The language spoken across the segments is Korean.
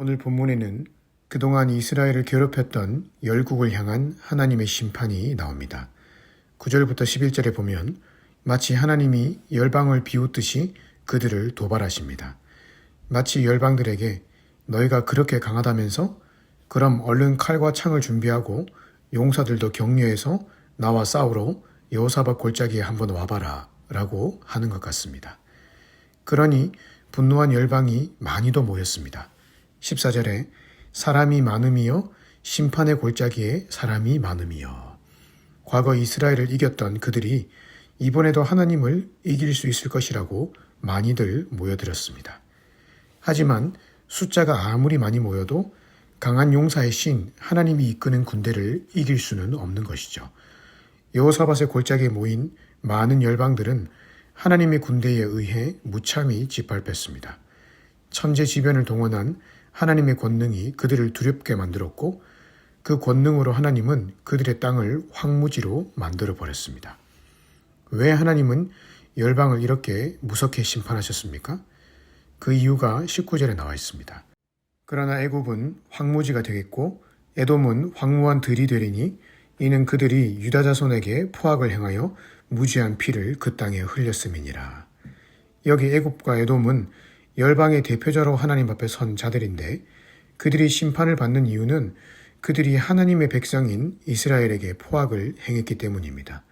오늘 본문에는 그동안 이스라엘을 괴롭혔던 열국을 향한 하나님의 심판이 나옵니다. 9절부터 11절에 보면 마치 하나님이 열방을 비웃듯이 그들을 도발하십니다. 마치 열방들에게 너희가 그렇게 강하다면서? 그럼 얼른 칼과 창을 준비하고 용사들도 격려해서 나와 싸우러 여호사밧 골짜기에 한번 와봐라 라고 하는 것 같습니다. 그러니 분노한 열방이 많이도 모였습니다. 14절에 사람이 많음이여 심판의 골짜기에 사람이 많음이여. 과거 이스라엘을 이겼던 그들이 이번에도 하나님을 이길 수 있을 것이라고 많이들 모여들었습니다. 하지만 숫자가 아무리 많이 모여도 강한 용사의 신 하나님이 이끄는 군대를 이길 수는 없는 것이죠. 여호사밧의 골짜기에 모인 많은 열방들은 하나님의 군대에 의해 무참히 짓밟혔습니다. 천재지변을 동원한 하나님의 권능이 그들을 두렵게 만들었고 그 권능으로 하나님은 그들의 땅을 황무지로 만들어버렸습니다. 왜 하나님은 열방을 이렇게 무섭게 심판하셨습니까? 그 이유가 19절에 나와 있습니다. 그러나 애굽은 황무지가 되겠고 에돔은 황무한 들이 되리니 이는 그들이 유다 자손에게 포악을 행하여 무지한 피를 그 땅에 흘렸음이니라. 여기 애굽과 에돔은 열방의 대표자로 하나님 앞에 선 자들인데 그들이 심판을 받는 이유는 그들이 하나님의 백성인 이스라엘에게 포악을 행했기 때문입니다.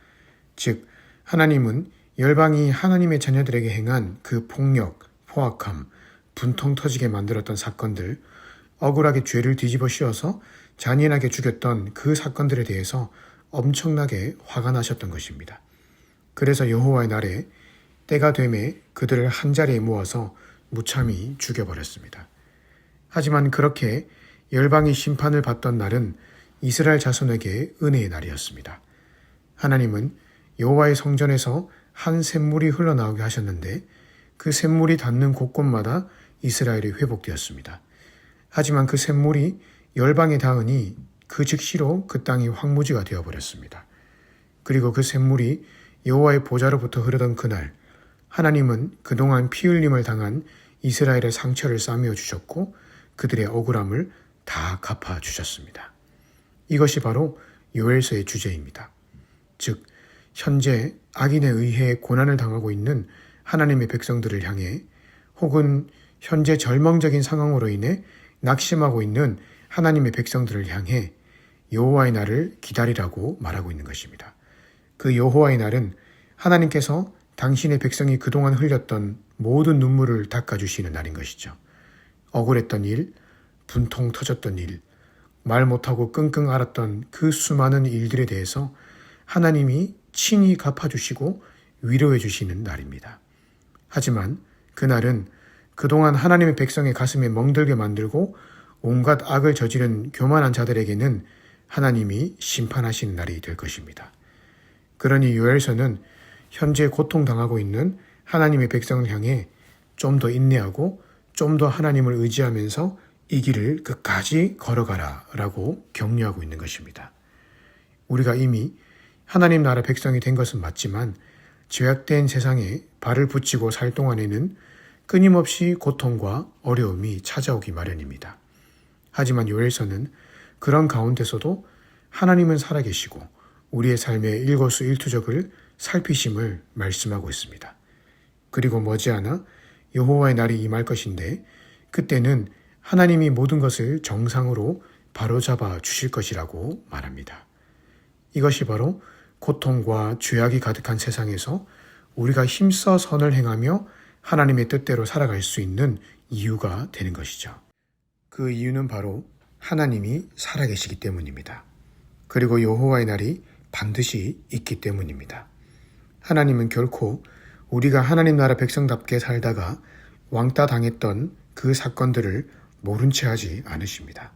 즉 하나님은 열방이 하나님의 자녀들에게 행한 그 폭력, 포악함, 분통 터지게 만들었던 사건들, 억울하게 죄를 뒤집어 씌워서 잔인하게 죽였던 그 사건들에 대해서 엄청나게 화가 나셨던 것입니다. 그래서 여호와의 날에 때가 되매 그들을 한자리에 모아서 무참히 죽여버렸습니다. 하지만 그렇게 열방이 심판을 받던 날은 이스라엘 자손에게 은혜의 날이었습니다. 하나님은 여호와의 성전에서 한 샘물이 흘러나오게 하셨는데 그 샘물이 닿는 곳곳마다 이스라엘이 회복되었습니다. 하지만 그 샘물이 열방에 닿으니 그 즉시로 그 땅이 황무지가 되어버렸습니다. 그리고 그 샘물이 여호와의 보좌로부터 흐르던 그날 하나님은 그동안 피 흘림을 당한 이스라엘의 상처를 싸매어 주셨고 그들의 억울함을 다 갚아주셨습니다. 이것이 바로 요엘서의 주제입니다. 즉 현재 악인에 의해 고난을 당하고 있는 하나님의 백성들을 향해 혹은 현재 절망적인 상황으로 인해 낙심하고 있는 하나님의 백성들을 향해 여호와의 날을 기다리라고 말하고 있는 것입니다. 그 여호와의 날은 하나님께서 당신의 백성이 그동안 흘렸던 모든 눈물을 닦아주시는 날인 것이죠. 억울했던 일, 분통 터졌던 일, 말 못하고 끙끙 앓았던 그 수많은 일들에 대해서 하나님이 친히 갚아주시고 위로해 주시는 날입니다. 하지만 그날은 그동안 하나님의 백성의 가슴에 멍들게 만들고 온갖 악을 저지른 교만한 자들에게는 하나님이 심판하시는 날이 될 것입니다. 그러니 요엘서는 현재 고통당하고 있는 하나님의 백성을 향해 좀 더 인내하고 좀 더 하나님을 의지하면서 이 길을 끝까지 걸어가라 라고 격려하고 있는 것입니다. 우리가 이미 하나님 나라 백성이 된 것은 맞지만 죄악된 세상에 발을 붙이고 살 동안에는 끊임없이 고통과 어려움이 찾아오기 마련입니다. 하지만 요엘서는 그런 가운데서도 하나님은 살아계시고 우리의 삶의 일거수일투족을 살피심을 말씀하고 있습니다. 그리고 머지않아 여호와의 날이 임할 것인데 그때는 하나님이 모든 것을 정상으로 바로잡아 주실 것이라고 말합니다. 이것이 바로 고통과 죄악이 가득한 세상에서 우리가 힘써 선을 행하며 하나님의 뜻대로 살아갈 수 있는 이유가 되는 것이죠. 그 이유는 바로 하나님이 살아계시기 때문입니다. 그리고 여호와의 날이 반드시 있기 때문입니다. 하나님은 결코 우리가 하나님 나라 백성답게 살다가 왕따 당했던 그 사건들을 모른 채 하지 않으십니다.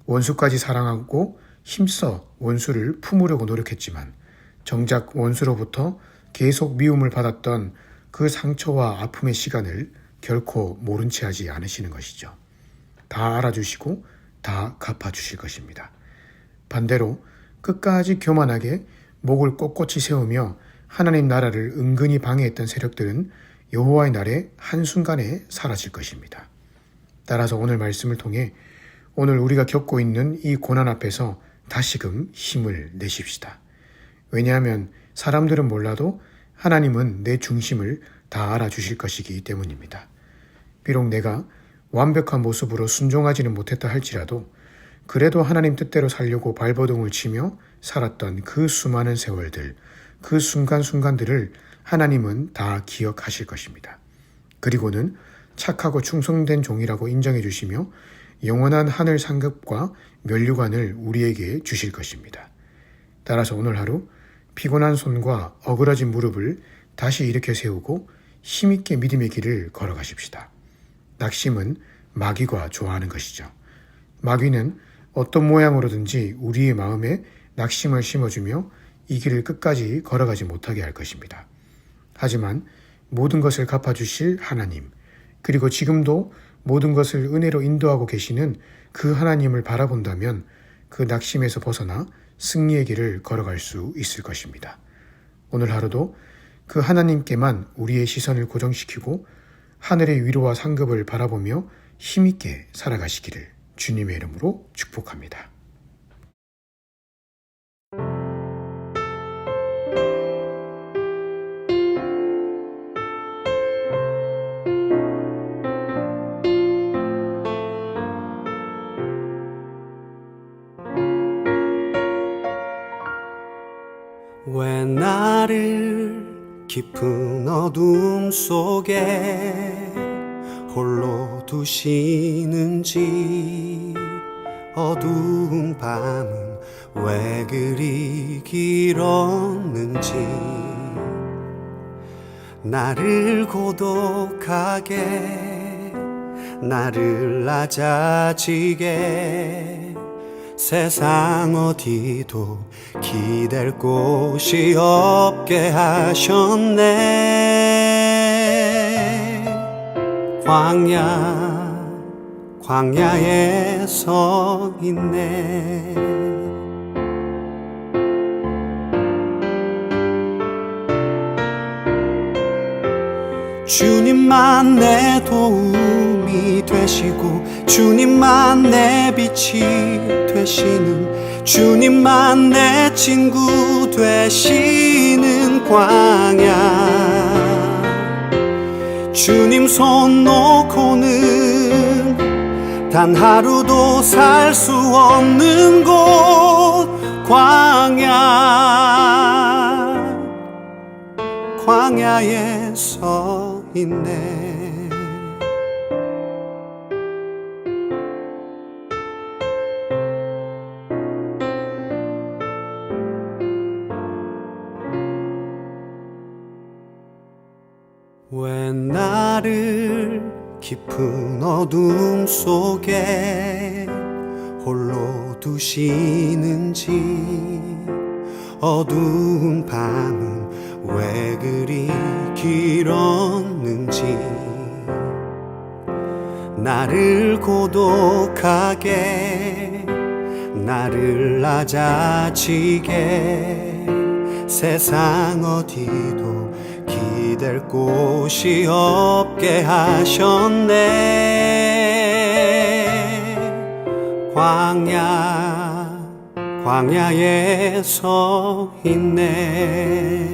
원수까지 사랑하고 힘써 원수를 품으려고 노력했지만 정작 원수로부터 계속 미움을 받았던 그 상처와 아픔의 시간을 결코 모른 채 하지 않으시는 것이죠. 다 알아주시고 다 갚아주실 것입니다. 반대로 끝까지 교만하게 목을 꼿꼿이 세우며 하나님 나라를 은근히 방해했던 세력들은 여호와의 날에 한순간에 사라질 것입니다. 따라서 오늘 말씀을 통해 오늘 우리가 겪고 있는 이 고난 앞에서 다시금 힘을 내십시다. 왜냐하면 사람들은 몰라도 하나님은 내 중심을 다 알아주실 것이기 때문입니다. 비록 내가 완벽한 모습으로 순종하지는 못했다 할지라도 그래도 하나님 뜻대로 살려고 발버둥을 치며 살았던 그 수많은 세월들, 그 순간순간들을 하나님은 다 기억하실 것입니다. 그리고는 착하고 충성된 종이라고 인정해 주시며 영원한 하늘 상급과 면류관을 우리에게 주실 것입니다. 따라서 오늘 하루 피곤한 손과 어그러진 무릎을 다시 일으켜 세우고 힘있게 믿음의 길을 걸어가십시다. 낙심은 마귀가 좋아하는 것이죠. 마귀는 어떤 모양으로든지 우리의 마음에 낙심을 심어주며 이 길을 끝까지 걸어가지 못하게 할 것입니다. 하지만 모든 것을 갚아주실 하나님, 그리고 지금도 모든 것을 은혜로 인도하고 계시는 그 하나님을 바라본다면 그 낙심에서 벗어나 승리의 길을 걸어갈 수 있을 것입니다. 오늘 하루도 그 하나님께만 우리의 시선을 고정시키고 하늘의 위로와 상급을 바라보며 힘있게 살아가시기를 주님의 이름으로 축복합니다. 왜 나를 깊은 어둠 속에 홀로 두시는지, 어두운 밤은 왜 그리 길었는지, 나를 고독하게, 나를 낮아지게, 세상 어디도 기댈 곳이 없게 하셨네. 광야에 서 있네. 주님만 내 도움이 되시고, 주님만 내 빛이 되시는, 주님만 내 친구 되시는 광야. 주님 손 놓고는 단 하루도 살 수 없는 곳, 광야에 서 있네. 왜 나를 깊은 어둠 속에 홀로 두시는지, 어두운 밤은 왜 그리 길었는지, 나를 고독하게, 나를 낮아지게, 세상 어디도 기댈 곳이 없게 하셨네. 광야에 서 있네.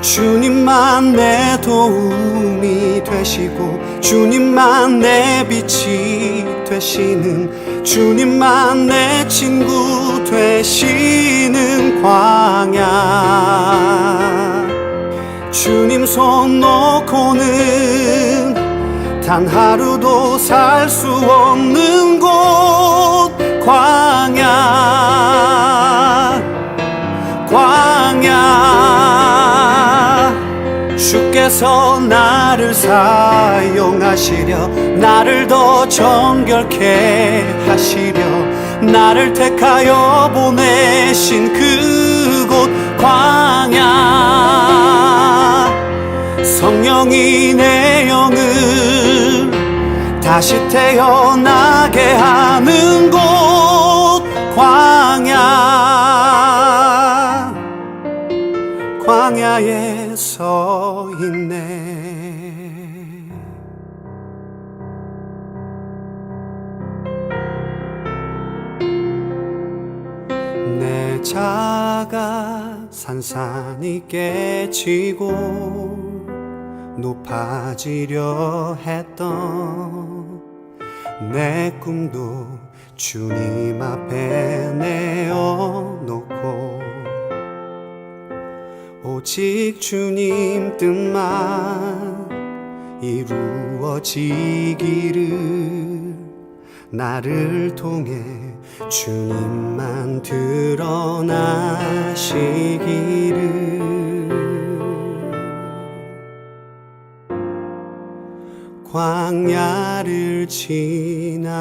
주님만 내 도움이 되시고, 주님만 내 빛이 되시는, 주님만 내 친구 되시는 광야. 주님 손 놓고는 단 하루도 살 수 없는 곳, 광야. 주께서 나를 사용하시려, 나를 더 정결케 하시려, 나를 택하여 보내신 그곳, 광야. 성령이 내 영을 다시 태어나게 하는 곳, 광야. 광야에 서 있네. 내 자가 산산이 깨지고 높아지려 했던 내 꿈도 주님 앞에 내어놓고 오직 주님 뜻만 이루어지기를 나를 통해 주님만 드러나시기를 광야를 지나며